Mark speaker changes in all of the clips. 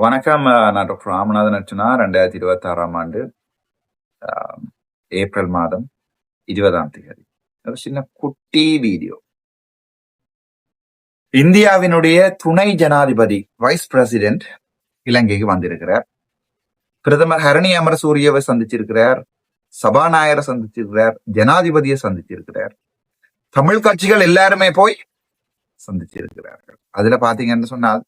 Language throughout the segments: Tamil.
Speaker 1: வணக்கம். நான் டாக்டர் ராமநாதன் அர்ச்சனா. 2026ஆம் ஆண்டு ஏப்ரல் மாதம் 20ஆம் தேதி ஒரு சின்ன குட்டி வீடியோ. இந்தியாவினுடைய துணை ஜனாதிபதி வைஸ் பிரசிடென்ட் இலங்கைக்கு வந்திருக்கிறார். பிரதமர் ஹரணி அமரசூரியவை சந்திச்சிருக்கிறார், சபாநாயகரை சந்திச்சிருக்கிறார், ஜனாதிபதியை சந்திச்சிருக்கிறார். தமிழ் கட்சிகள் எல்லாருமே போய் சந்திச்சிருக்கிறார்கள். அதுல பாத்தீங்கன்னு சொன்னால்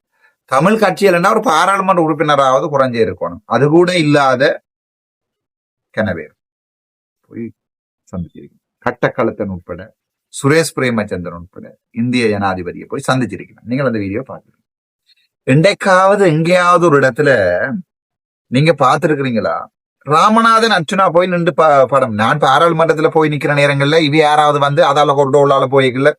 Speaker 1: தமிழ் கட்சியில்னா ஒரு பாராளுமன்ற உறுப்பினராவது குறைஞ்சே இருக்கணும். அது கூட இல்லாத கனவேர் போய் சந்திச்சிருக்கணும். கட்டக்களத்தன் உட்பட, சுரேஷ் பிரேமச்சந்திரன் உட்பட இந்திய ஜனாதிபதியை போய் சந்திச்சிருக்கணும். நீங்கள் அந்த வீடியோ பார்க்கணும். என்றைக்காவது எங்கேயாவது ஒரு இடத்துல நீங்க பார்த்திருக்கிறீங்களா? ராமநாதன் அர்ச்சனா போய் நின்று படம். நான் பாராளுமன்றத்துல போய் நிக்கிற நேரங்கள்ல இவ யாராவது வந்து அதால கொண்டோளால போய்க்கல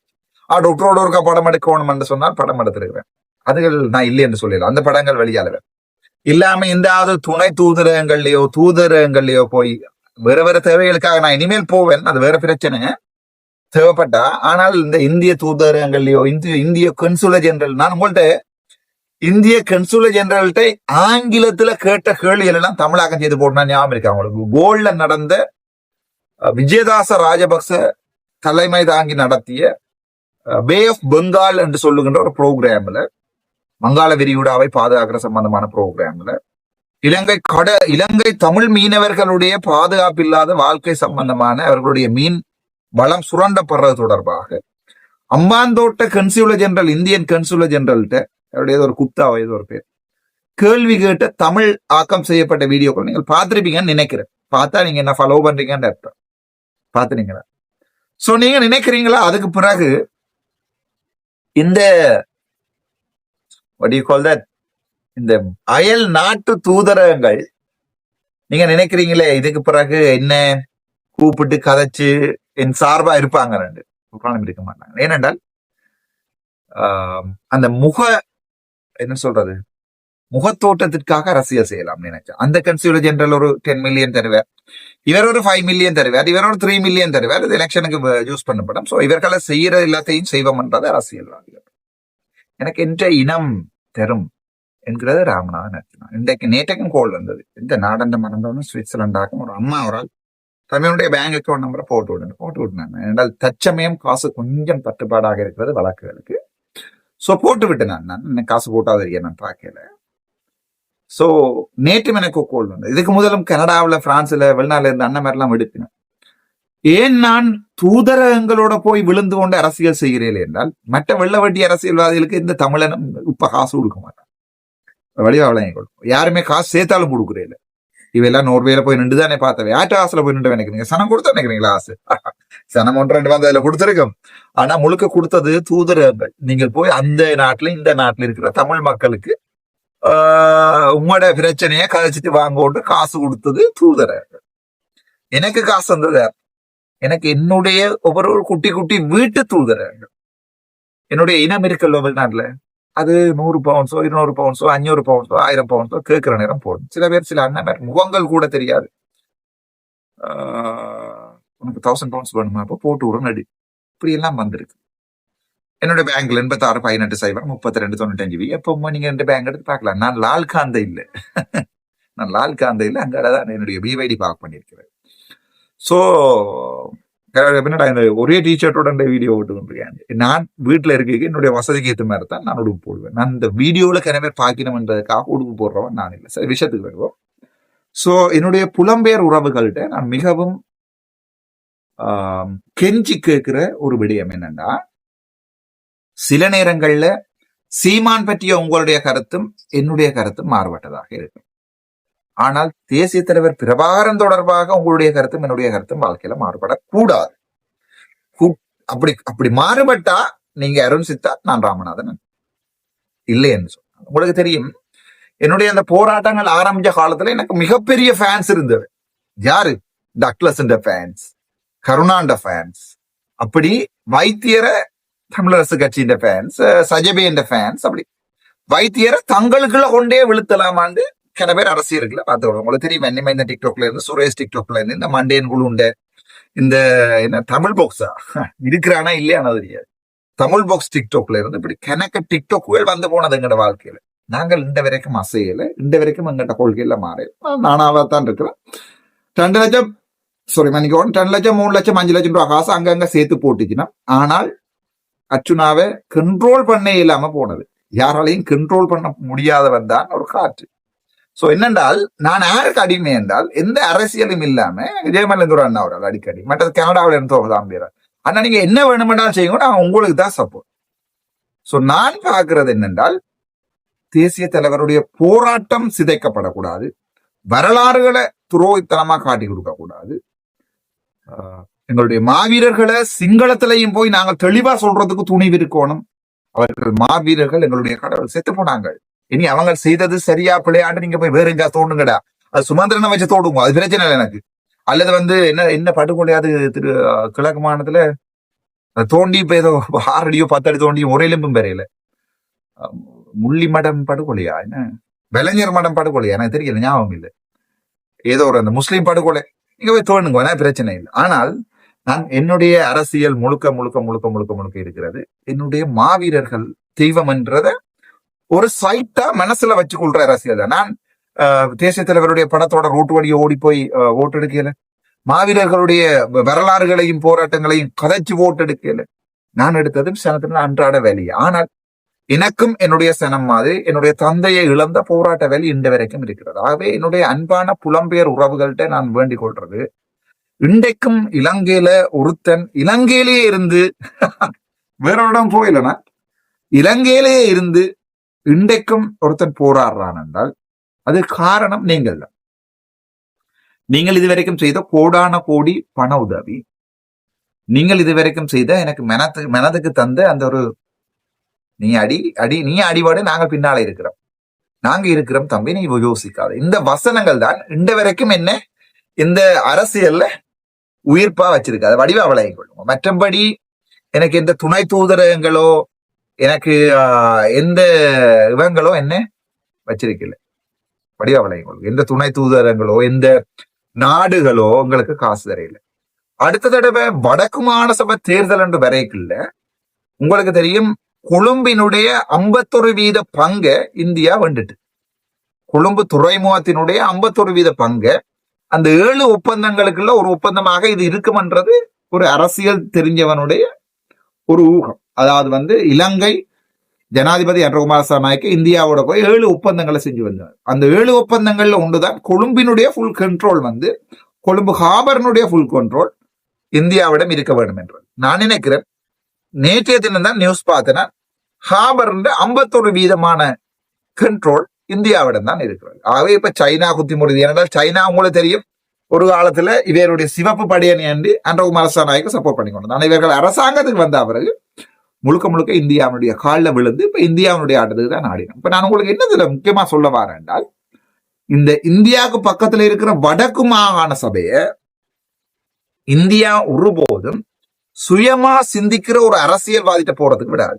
Speaker 1: டாக்டரோட ஒருக்கா படம் எடுக்கணும் சொன்னால் படம் எடுத்திருக்கிறேன். அதுகள் நான் இல்லை என்று சொல்லல. அந்த படங்கள் வெளியால இல்லாம இந்த துணை தூதரகங்கள்லயோ போய் வேற வேற தேவைகளுக்காக நான் இனிமேல் போவேன். அது வேற பிரச்சனை தேவைப்பட்டா. ஆனால் இந்த இந்திய தூதரகங்கள்லயோ இந்திய கன்சுலர் ஜெனரல், நான் உங்கள்கிட்ட இந்திய கன்சுலர் ஜெனரல்கிட்ட ஆங்கிலத்துல கேட்ட கேள்விகள் எல்லாம் தமிழாக்கம் செய்து போட்டா ஞாபகம் இருக்கா உங்களுக்கு? கோல்ட்ல நடந்த விஜயதாச ராஜபக்ச தலைமை தாங்கி நடத்திய பே ஆஃப் பெங்கால் என்று சொல்லுகின்ற ஒரு ப்ரோக்ராம்ல, வங்காள விரிகுடாவை பாதுகாக்கிற சம்பந்தமான ப்ரோக்ராம்ல இலங்கை தமிழ் மீனவர்களுடைய பாதுகாப்பு இல்லாத வாழ்க்கை சம்பந்தமான அவர்களுடைய மீன் வளம் சுரண்டப்படுறது தொடர்பாக Hambantota consular general, Indian consular ஜெனரல்கிட்ட அவருடைய ஒரு குப்தா வயது ஒரு பேர் கேள்வி கேட்ட தமிழ் ஆக்கம் செய்யப்பட்ட வீடியோக்கள் நீங்கள் பார்த்திருப்பீங்கன்னு நினைக்கிறேன். பார்த்தா நீங்க என்ன ஃபாலோ பண்றீங்கன்னு அர்த்தம். பார்த்துனீங்களா? சோ நீங்க நினைக்கிறீங்களா அதுக்கு பிறகு இந்த இந்த அயல் நாட்டு தூதரகங்கள் நீங்க நினைக்கிறீங்களே இதுக்கு பிறகு என்ன கூப்பிட்டு கதைச்சு என் சார்பா இருப்பாங்க? இருக்க மாட்டாங்க. ஏனென்றால் அந்த முகத்தோட்டத்திற்காக அரசியல் செய்யலாம் நினைச்சேன். அந்த கன்சூலர் ஜெனரல் ஒரு 10 மில்லியன் தருவார், இவர் ஒரு 5 மில்லியன் தருவார், இவர் ஒரு 3 மில்லியன் தருவார். இது எலெக்ஷனுக்கு யூஸ் பண்ணப்படும். சோ இவர்களை செய்யற எல்லாத்தையும் செய்வோம்ன்றது அரசியல்வாதிகள். எனக்கு என்ற இனம் தரும் என்கிறது ராமநாதன் அர்ச்சனா. நேற்றைக்கும் கோல் வந்தது. இந்த நாடண்ட மறந்தோன்னு சுவிட்சர்லாண்டாக்கும் ஒரு அம்மா ஒரு ஆள் தமிழுடைய பேங்க் அக்கௌண்ட் நம்பரை போட்டு விட்டுனாங்க. என்றால் தற்சமயம் காசு கொஞ்சம் தட்டுப்பாடாக இருக்கிறது வழக்குகளுக்கு. சோ போட்டு விட்டேன். நான் காசு போட்டாத நான் பார்க்கல. சோ நேற்று எனக்கு கோல் வந்தது. இதுக்கு முதலும் கனடாவில், பிரான்ஸ்ல, வெளிநாட்டுல இருந்து அண்ணன் மாதிரிலாம் எடுப்பினேன். ஏன் நான் தூதரகங்களோட போய் விழுந்து கொண்டு அரசியல் செய்கிறேன் என்றால் மற்ற வெள்ள வட்டி அரசியல்வாதிகளுக்கு இந்த தமிழனும் இப்ப காசு கொடுக்க மாட்டான். வடிவா வழங்கி கொடுக்கும். யாருமே காசு சேர்த்தாலும் கொடுக்குறேன். இவையெல்லாம் நோர்வேல போய் நின்று தானே பார்த்தவை. ஆட்டு ஆசுல போய் நின்று நினைக்கிறீங்க? சனம் கொடுத்தா நினைக்கிறீங்களா? ஆசு சனம் 1-2 வந்து அதுல கொடுத்துருக்கும். ஆனா முழுக்க கொடுத்தது தூதரகங்கள். நீங்கள் போய் அந்த நாட்டுல இந்த நாட்டுல இருக்கிற தமிழ் மக்களுக்கு உங்களோட பிரச்சனைய கதைச்சிட்டு வாங்கோட்டு காசு கொடுத்தது தூதரகங்கள். எனக்கு காசு வந்தது எனக்கு என்னுடைய ஒவ்வொரு குட்டி குட்டி வீட்டு தூதரகங்கள். என்னுடைய இனம் இருக்கல்ல வெளிநாட்டுல, அது 100 பவுன்ஸோ 200 பவுன்ஸோ 500 பவுன்ஸோ 1000 பவுன்ஸோ கேட்கிற நேரம் போடும். சில பேர், சில அண்ணன் முகங்கள் கூட தெரியாது. உனக்கு 1000 பவுன்ஸ் வேணுமா? அப்போ போட்டு விட நடி. இப்படி எல்லாம் வந்திருக்கு. என்னோட பேங்க்ல 86-18-0-32-95 எப்போ நீங்க 2 பேங்க் எடுத்து பார்க்கலாம். நான் லால் காந்த இல்லை. நான் லால் காந்த இல்லை. அங்கதான் என்னுடைய பிவைடி பார்க் பண்ணிருக்கிறேன். சோ பின்னாடி இந்த ஒரே டிஷர்ட்டோட வீடியோ ஓட்டு கொண்டிருக்கேன். நான் வீட்டுல இருக்க என்னுடைய வசதிக்கு ஏற்ற மாதிரி தான் நான் உடுப்பு போடுவேன். நான் இந்த வீடியோல கிணவே பார்க்கணும்ன்றதுக்காக உடுப்பு போடுறவன் நான் இல்லை. சரி, விஷயத்துக்கு வருவோம். சோ என்னுடைய புலம்பெயர் உறவுகள்கிட்ட நான் மிகவும் கெஞ்சி கேட்கிற ஒரு விடயம் என்னன்னா, சில நேரங்கள்ல சீமான் பற்றிய உங்களுடைய கருத்தும் என்னுடைய கருத்தும் மாறுபட்டதாக இருக்கும். ஆனால் தேசிய தலைவர் பிரபாகரன் தொடர்பாக உங்களுடைய கருத்தும் என்னுடைய கருத்தும் வாழ்க்கையில மாறுபடக்கூடாது. அப்படி மாறுபட்டா நீங்க அருண் சித்தா, நான் ராமநாதன் இல்லை என்று சொன்னாங்க. உங்களுக்கு தெரியும், என்னுடைய அந்த போராட்டங்கள் ஆரம்பிச்ச காலத்துல எனக்கு மிகப்பெரிய ஃபேன்ஸ் இருந்தது. யாரு? டக்ளஸ் ஃபேன்ஸ், கருணாண்ட ஃபேன்ஸ், அப்படி வைத்தியர தமிழரசு கட்சியின் ஃபேன்ஸ், சஜபேண்ட ஃபேன்ஸ், அப்படி வைத்தியரை தங்களுக்குள்ள கொண்டே விழுத்தலாமாண்டு சில பேர் அரசியலுக்குள்ள பார்த்துக்கணும். உங்களுக்கு தெரியும், என்னமே இந்த டிக்டாக்ல இருந்து, சுரேஷ் டிக்டாக்ல இருந்து, இந்த மண்டேன் குழு உண்டு, இந்த என்ன தமிழ் பாக்ஸா இருக்கிறானா இல்லையானா தெரியாது, தமிழ் பாக்ஸ் டிக்டாக்ல இருந்து இப்படி கணக்க டிக்டாக்குகள் வந்து போனது எங்கட வாழ்க்கையில. நாங்கள் இந்த வரைக்கும் அசையல, இந்த வரைக்கும் எங்கிட்ட கொள்கையில மாறல. நானாவத்தான் இருக்கிறேன். 2 லட்சம் மன்னிக்கணும், 2 லட்சம் 3 லட்சம் 5 லட்சம் ரூபாய் காசு அங்கங்க சேர்த்து போட்டுச்சுன்னா, ஆனால் அர்ச்சுனாவை கண்ட்ரோல் பண்ண இல்லாம போனது. யாராலையும் கண்ட்ரோல் பண்ண முடியாதவன் தான் ஒரு காற்று. சோ என்னென்றால், நான் யாருக்கு அடிமை என்றால், எந்த அரசியலும் இல்லாம ஜெயமலேந்து ஒரு அண்ணா ஒரு அடிக்கடி, மற்றது கனடாவில இருந்து தான் பேர் அண்ணா, நீங்க என்ன வேணுமென்றாலும் செய்யுங்க, நான் உங்களுக்கு தான் சப்போர்ட். சோ நான் பார்க்கிறது என்னென்றால், தேசிய தலைவருடைய போராட்டம் சிதைக்கப்படக்கூடாது, வரலாறுகளை துரோகித்தனமா காட்டி கொடுக்க கூடாது, எங்களுடைய மாவீரர்களை சிங்களத்திலையும் போய் நாங்கள் தெளிவா சொல்றதுக்கு துணிவு இருக்கணும். அவர்கள் மாவீரர்கள், எங்களுடைய கடவுள் செத்து போனாங்க, இனி அவங்க செய்தது சரியா பிள்ளையாண்டு நீங்க போய் வேற எங்கா தோண்டுங்கடா, அது சுமந்திரனை வச்சு தோடுங்க, அது பிரச்சனை இல்லை எனக்கு. அல்லது என்ன படுகொலையாது கிழக்கு மாநிலத்துல தோண்டி இப்ப ஏதோ 6 அடியோ 10 அடி தோண்டியும் ஒரே எலும்பும் பெறையில, முள்ளி மடம் படுகொலையா, என்ன வெளைஞர் மடம் படுகொலையா, எனக்கு தெரியல, ஞாபகம் இல்லை, ஏதோ ஒரு அந்த முஸ்லீம் படுகொலை, நீங்க போய் தோணுங்க, பிரச்சனை இல்லை. ஆனால் நான் என்னுடைய அரசியல் முழுக்க முழுக்க முழுக்க முழுக்க முழுக்க இருக்கிறது என்னுடைய மாவீரர்கள் தெய்வம் என்றத ஒரு சைட்டா மனசுல வச்சு கொள்ற அரசியல் தான். நான் தேசிய தலைவருடைய படத்தோட ரோட்டு வழியை ஓடி போய் ஓட்டு எடுக்கல, மாவீரர்களுடைய வரலாறுகளையும் போராட்டங்களையும் கதைச்சு ஓட்டு எடுக்கல. நான் எடுத்ததும் சனத்தின் அன்றாட வேலையை. ஆனால் எனக்கும் என்னுடைய சனம் மாதிரி என்னுடைய தந்தையை இழந்த போராட்ட வேலை இன்று வரைக்கும் இருக்கிறது. ஆகவே என்னுடைய அன்பான புலம்பெயர் உறவுகள்கிட்ட நான் வேண்டிக் கொள்றது, இன்றைக்கும் இலங்கையில ஒருத்தன் இலங்கையிலேயே இருந்து வேற இடம் போயிலனா, இலங்கையிலேயே இருந்து இன்றைக்கும் ஒருத்தன் போராடுறான் என்றால் அது காரணம் நீங்கள் தான். நீங்கள் இதுவரைக்கும் செய்த கோடான கோடி பண உதவி, நீங்கள் இதுவரைக்கும் செய்த எனக்கு மனதுக்கு தந்த அந்த ஒரு நீ அடிபாடு, நாங்க பின்னால இருக்கிறோம், நாங்க இருக்கிறோம் தம்பி, நீ யோசிக்காத, இந்த வசனங்கள் தான் இந்த வரைக்கும் என்ன இந்த அரசியல்ல உயிர்ப்பா வச்சிருக்கு. அதை வடிவா விளைய கொள்ளுங்க. மற்றபடி எனக்கு எந்த துணை தூதரகங்களோ எனக்கு எந்த இவங்களோ என்ன வச்சிருக்கல, வடிவா விளைய கொள்ளுங்க. எந்த துணை தூதரகங்களோ எந்த நாடுகளோ உங்களுக்கு காசு தரையில. அடுத்த தடவை வடக்கு மாநசபை தேர்தல் என்று வரைக்குள்ள உங்களுக்கு தெரியும், கொழும்பினுடைய 51% பங்க இந்தியா வந்துட்டு, கொழும்பு துறைமுகத்தினுடைய 51% பங்க அந்த 7 ஒப்பந்தங்களுக்குள்ள ஒரு ஒப்பந்தமாக இது இருக்கும்ன்றது ஒரு அரசியல் தெரிஞ்சவனுடைய ஒரு ஊகம். அதாவது இலங்கை ஜனாதிபதி அன்றகுமார் சாநாயக்க இந்தியாவோட போய் 7 ஒப்பந்தங்களை செஞ்சு வந்தார். அந்த 7 ஒப்பந்தங்கள்ல ஒன்றுதான் கொழும்பினுடைய ஃபுல் கண்ட்ரோல் கொழும்பு ஹாபர்னுடைய ஃபுல் கண்ட்ரோல் இந்தியாவிடம் இருக்க வேண்டும் என்றது. நான் நினைக்கிறேன், நேற்றைய தினம் தான் நியூஸ் பார்த்தேன்னா, ஹாபர் 51% கண்ட்ரோல் இந்தியாவிடம் தான் இருக்கிறது. ஆகவே இப்ப சைனா குத்தி முறிது. ஏனென்றால் சைனா உங்களுக்கு தெரியும், ஒரு காலத்துல இவருடைய சிவப்பு படையணி என்று அன்றகுமார் சாநாயக்கு சப்போர்ட் பண்ணிக்கொண்டு, ஆனால் இவர்கள் அரசாங்கத்துக்கு வந்த பிறகு முழுக்க முழுக்க இந்தியாவுடைய காலில் விழுந்து இப்ப இந்தியாவுடைய ஆட்டத்துக்கு தான் ஆடினோம். இப்ப நான் உங்களுக்கு என்னதுல முக்கியமா சொல்ல வரேன் என்றால், இந்த இந்தியாவுக்கு பக்கத்துல இருக்கிற வடக்கு மாகாண சபையை இந்தியா ஒருபோதும் சுயமா சிந்திக்கிற ஒரு அரசியல்வாதிட்ட போறதுக்கு விடாது.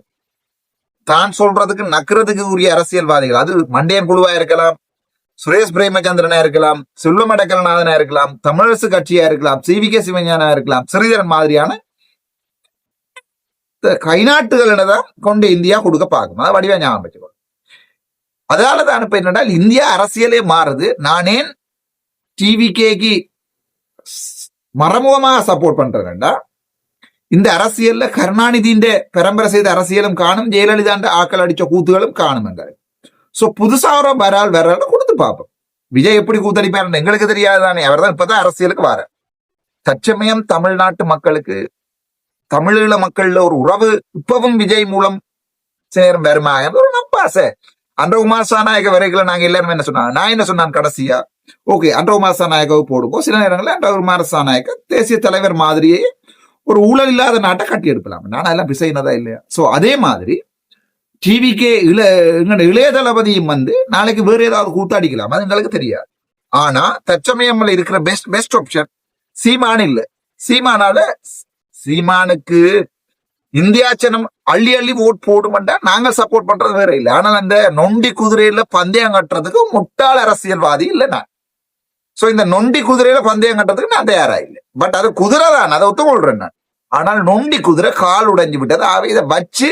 Speaker 1: தான் சொல்றதுக்கு நக்கிறதுக்கு உரிய அரசியல்வாதிகள், அது மண்டையன் குழுவா இருக்கலாம், சுரேஷ் பிரேமச்சந்திரனா இருக்கலாம், செல்வமடக்கலநாதனா இருக்கலாம், தமிழரசு கட்சியா இருக்கலாம், CVK சிவஞானா இருக்கலாம், ஸ்ரீதரன் மாதிரியான கைநாட்டுகளிடம் கொண்டு இந்தியா கொடுக்க பார்க்கும். அதை வடிவா ஞாபகம் வச்சுக்கோ. அதனாலதான் இப்ப என்னன்னா, இந்தியா அரசியலே மாறுது. நானேன் TVKக்கு மறைமுகமாக சப்போர்ட் பண்றேன்டா, இந்த அரசியல்ல கருணாநிதியின் பரம்பரை செய்த அரசியலும் காணும், ஜெயலலிதா ஆக்கள் அடிச்ச கூத்துகளும் காணும் என்றாரு. சோ புதுசா வரால் கொடுத்து பார்ப்போம். விஜய் எப்படி கூத்தடிப்பாரு எங்களுக்கு தெரியாதுதானே, அவர் தான் இப்பதான் அரசியலுக்கு வர. தற்சமயம் தமிழ்நாட்டு மக்களுக்கு, தமிழீழ மக்கள்ல ஒரு உறவு இப்பவும் விஜய் மூலம் சேரும் வருமாக ஒரு நப்பாசை. அன்றகுமார் சாநாயக வரைகளை நாங்க எல்லாரும் என்ன சொன்னாங்க, நான் என்ன சொன்னான் கடைசியா, ஓகே அன்றகுமார் சாநாயகாவை போடுவோம். சில நேரங்களில் அன்றகுமார் சாநாயக்க தேசிய தலைவர் மாதிரியே ஒரு ஊழல் இல்லாத நாட்டை கட்டி எடுக்கலாம். நான் எல்லாம் பிசைனதா இல்லையா? சோ அதே மாதிரி TVK இளைய தளபதியும் நாளைக்கு வேற ஏதாவது கூத்தாடிக்கலாம், அது எங்களுக்கு தெரியாது. ஆனா தற்சமயம்ல இருக்கிற பெஸ்ட் ஆப்ஷன் சீமான் இல்ல. சீமானுக்கு இந்தியா ஜனம் அள்ளி அள்ளி ஓட் போடுமெண்டா நாங்க சப்போர்ட் பண்றது வேற இல்லை. ஆனால் அந்த நொண்டி குதிரையில பந்தயம் கட்டுறதுக்கு முட்டாள் அரசியல்வாதி இல்லை நான். சோ இந்த நொண்டி குதிரையில பந்தயம் கட்டுறதுக்கு நான் தயாரா இல்லை. பட் அது குதிரை தான், அதை ஒத்துக்கொள்றேன் நான். ஆனால் நொண்டி குதிரை கால் உடைஞ்சு விட்டது. இதை வச்சு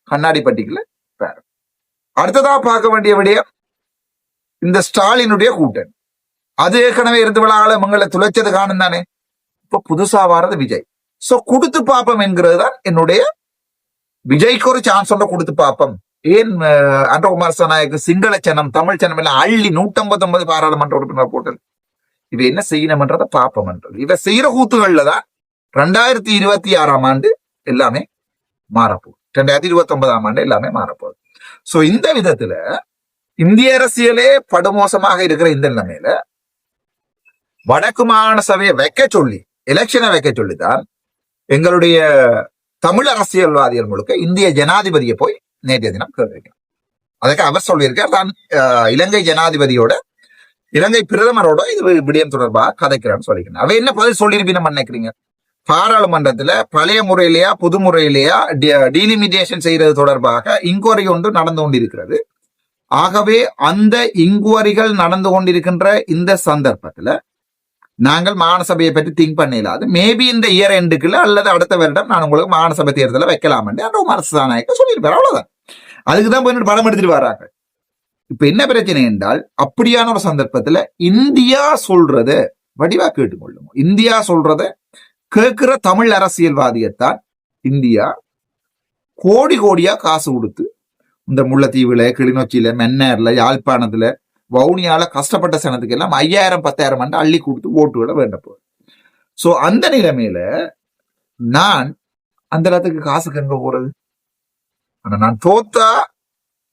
Speaker 1: கண்ணாடி பட்டிக்கல அடுத்ததா பார்க்க வேண்டிய விடயம் இந்த ஸ்டாலினுடைய கூட்டணி. அது ஏற்கனவே இருந்து விழால மங்களை துளைச்சது காணும் தானே. இப்ப புதுசா வாரது விஜய். சோ கொடுத்து பாப்பம் என்கிறது தான் என்னுடைய விஜய்க்கு ஒரு சான்ஸ் ஒன்றை கொடுத்து பாப்பம். ஏன் அன்றகுமார் சனாய்க்கு சிங்கள சனம் தமிழ் சனம் எல்லாம் அள்ளி 159 பாராளுமன்ற உறுப்பினர் போட்டது. இவ என்ன செய்யணும்ன்றத பாப்பம் என்றது. இவ செய்யற கூத்துகள்ல தான் 2026 ஆண்டு எல்லாமே மாறப்போகுது. 2029 ஆண்டு எல்லாமே மாறப்போகுது. சோ இந்த விதத்துல இந்திய அரசியலே படுமோசமாக இருக்கிற இந்த நிலைமையில வடக்கு மாகாண சபையை வைக்க சொல்லி எலெக்ஷனை வைக்க சொல்லித்தான் எங்களுடைய தமிழ் அரசியல்வாதிகள் முழுக்க இந்திய ஜனாதிபதியை போய் நேற்றைய தினம் கேட்டிருக்கிறார். அதுக்கு அவர் சொல்லியிருக்கார் தான் இலங்கை ஜனாதிபதியோட இலங்கை பிரதமரோட இது விடயம் தொடர்பாக கதைக்கிறான்னு சொல்லிக்கிறேன். அவ என்ன பதில் சொல்லியிருப்பீங்க நினைக்கிறீங்க? பாராளுமன்றத்துல பழைய முறையிலேயா புது முறையிலேயா டீலிமிட்டேஷன் செய்யறது தொடர்பாக இன்கொயரி ஒன்று நடந்து கொண்டிருக்கிறது. ஆகவே அந்த இன்குவரிகள் நடந்து கொண்டிருக்கின்ற இந்த சந்தர்ப்பத்துல நாங்கள் மாகாணசபையை பற்றி திங்க் பண்ணலாது. மேபி இந்த இயர் எண்டுக்குள்ள அல்லது அடுத்த வருடம் நான் உங்களுக்கு மாகாணசபை தேர்தலை வைக்கலாம் அரசாணைக்க சொல்லியிருப்பார். அவ்வளவுதான். அதுக்குதான் போய் படம் எடுத்துட்டு வராங்க. இப்ப என்ன பிரச்சனை என்றால் அப்படியான ஒரு சந்தர்ப்பத்துல இந்தியா சொல்றத வடிவா கேட்டுக்கொள்ளும். இந்தியா சொல்றத கேட்கிற தமிழ் அரசியல்வாதியத்தான் இந்தியா கோடி கோடியா காசு கொடுத்து இந்த முல்லைத்தீவுல கிளிநொச்சியில மென்னேர்ல யாழ்ப்பாணத்துல வவுனியால கஷ்டப்பட்ட சனத்துக்கு எல்லாம் 5000 10,000 அள்ளி கொடுத்து ஓட்டுகளை வேண்ட போகுது. சோ அந்த நிலைமையில நான் அந்த இடத்துக்கு காசுக்கு எங்க போறது? ஆனா நான் தோத்தா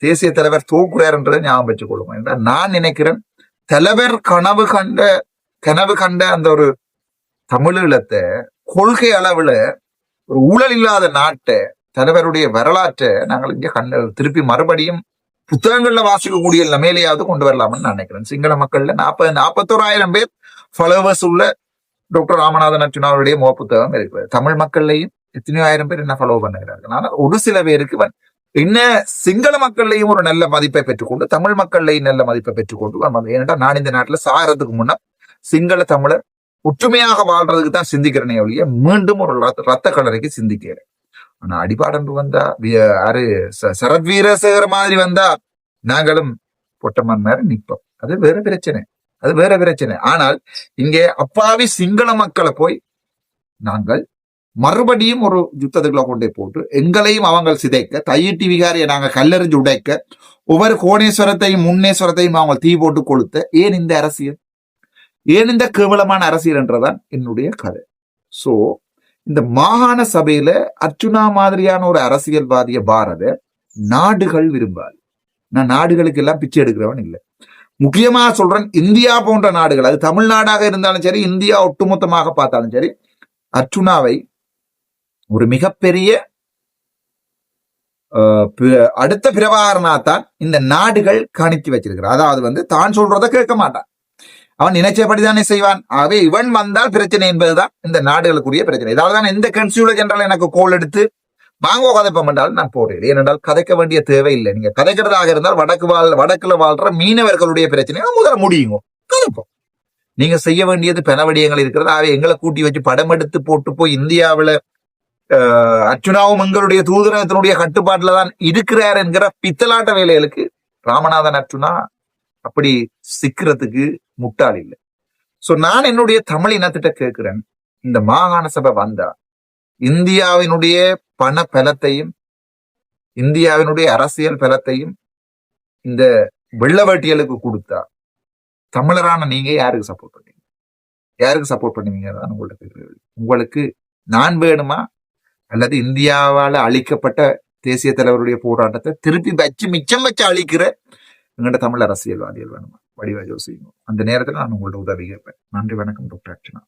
Speaker 1: தேசிய தலைவர் தோக்குறாருன்றதை ஞாபகம் வச்சுக் கொள்ளுங்க. என்றால் நான் நினைக்கிறேன் தலைவர் கனவு கண்ட அந்த ஒரு தமிழீழத்தை கொள்கை அளவுல ஒரு ஊழல் இல்லாத நாட்டை தலைவருடைய வரலாற்றை நாங்கள் இங்க திருப்பி மறுபடியும் புத்தகங்கள்ல வாசிக்கக்கூடிய நிலைமையிலேயாவது கொண்டு வரலாம்னு நான் நினைக்கிறேன். சிங்கள மக்கள்ல 41,000 பேர் ஃபாலோவர்ஸ் உள்ள டாக்டர் ராமநாதன் அர்ச்சுனாவுடைய புத்தகம் இருக்கு. தமிழ் மக்கள்லையும் எத்தனையோ ஆயிரம் பேர் என்ன ஃபாலோ பண்ணுகிறார்கள். ஆனால் ஒரு சில பேருக்கு என்ன சிங்கள மக்கள்லையும் ஒரு நல்ல மதிப்பை பெற்றுக்கொண்டு தமிழ் மக்கள்லையும் நல்ல மதிப்பை பெற்றுக்கொண்டு ஏன்னா நான் இந்த நாட்டுல சாகிறதுக்கு முன்ன சிங்கள தமிழர் ஒற்றுமையாக வாழ்றதுக்கு தான் சிந்திக்கிறேனே ஒழிய மீண்டும் ஒரு ரத்த கலரைக்கு சிந்திக்கிறேன். ஆனா அடிபாடன்று வந்தா யாரு சரத் வீரசேகர மாதிரி வந்தா நாங்களும் பொட்டமன் மாதிரி நிற்போம். அது வேற பிரச்சனை. ஆனால் இங்கே அப்பாவி சிங்கள மக்களை போய் நாங்கள் மறுபடியும் ஒரு யுத்தத்துக்குள்ள கொண்டே போட்டு எங்களையும் அவங்க சிதைக்க தையிட்டி விகாரியை நாங்க கல்லெறிஞ்சு உடைக்க ஒவ்வொரு கோணேஸ்வரத்தையும் முன்னேஸ்வரத்தையும் அவங்க தீ போட்டு கொளுத்த ஏன் இந்த அரசியல்? ஏன் இந்த கேவலமான அரசியல் என்றதான் என்னுடைய கதை. சோ இந்த மாகாண சபையில அர்ச்சுனா மாதிரியான ஒரு அரசியல்வாதிய பாரத நாடுகள் விரும்பாது. நான் நாடுகளுக்கு எல்லாம் பிச்சை எடுக்கிறவன் இல்லை. முக்கியமா சொல்றேன், இந்தியா போன்ற நாடுகள், அது தமிழ்நாடாக இருந்தாலும் சரி இந்தியா ஒட்டுமொத்தமாக பார்த்தாலும் சரி, அர்ச்சுனாவை ஒரு மிகப்பெரிய அடுத்த பிரபாகரனாத்தான் இந்த நாடுகள் கணித்து வச்சிருக்கிறார். அதாவது தான் சொல்றதை கேட்க மாட்டான், அவன் நினைச்சபடிதானே செய்வான். ஆகவே இவன் வந்தால் பிரச்சனை என்பதுதான் இந்த நாடுகளுக்குரிய பிரச்சனை. இதால்தான் எந்த கன்சியூலர் ஜெனரல் எனக்கு கோல் எடுத்து வாங்கோ கதைப்பம் என்றால் நான் போறேன். ஏனென்றால் கதைக்க வேண்டிய தேவை இல்லை. நீங்க கதைக்கிறதாக இருந்தால் வடக்குல வாழ்ற மீனவர்களுடைய பிரச்சனையை முதல்ல முடியுங்க கதைப்போம். நீங்க செய்ய வேண்டியது பெணவடியங்கள் இருக்கிறது. ஆகவே எங்களை கூட்டி வச்சு படம் எடுத்து போட்டு போய் இந்தியாவில அர்ச்சுனாவும் எங்களுடைய தூதரகத்தினுடைய கட்டுப்பாட்டுல தான் இருக்கிறார் என்கிற பித்தலாட்ட வேலைகளுக்கு ராமநாதன் அர்ச்சுனா அப்படி சிக்கிறதுக்கு முட்டாள் இல்லை. சோ நான் என்னுடைய தமிழ் இனத்திட்ட கேட்கிறேன், இந்த மாகாண சபை வந்தா இந்தியாவினுடைய பண பலத்தையும் இந்தியாவினுடைய அரசியல் பலத்தையும் இந்த வெள்ளவட்டியலுக்கு கொடுத்தா தமிழரான நீங்க யாருக்கு சப்போர்ட் பண்ணுவீங்க? யாருக்கு சப்போர்ட் பண்ணுவீங்க? உங்கள்ட்ட கேட்கிறேன். உங்களுக்கு நான் வேணுமா அல்லது இந்தியாவால அழிக்கப்பட்ட தேசிய தலைவருடைய போராட்டத்தை திருப்பி வச்சு மிச்சம் வச்சு அழிக்கிற எங்கள்ட தமிழ் அரசியல்வாதிகள் வேணுமா? வடிவா யோசிக்கணும். அந்த நேரத்தில் நான் உங்கள்ட்ட உதவி கேட்பேன். நன்றி, வணக்கம் டாக்டர் அர்ச்சனா.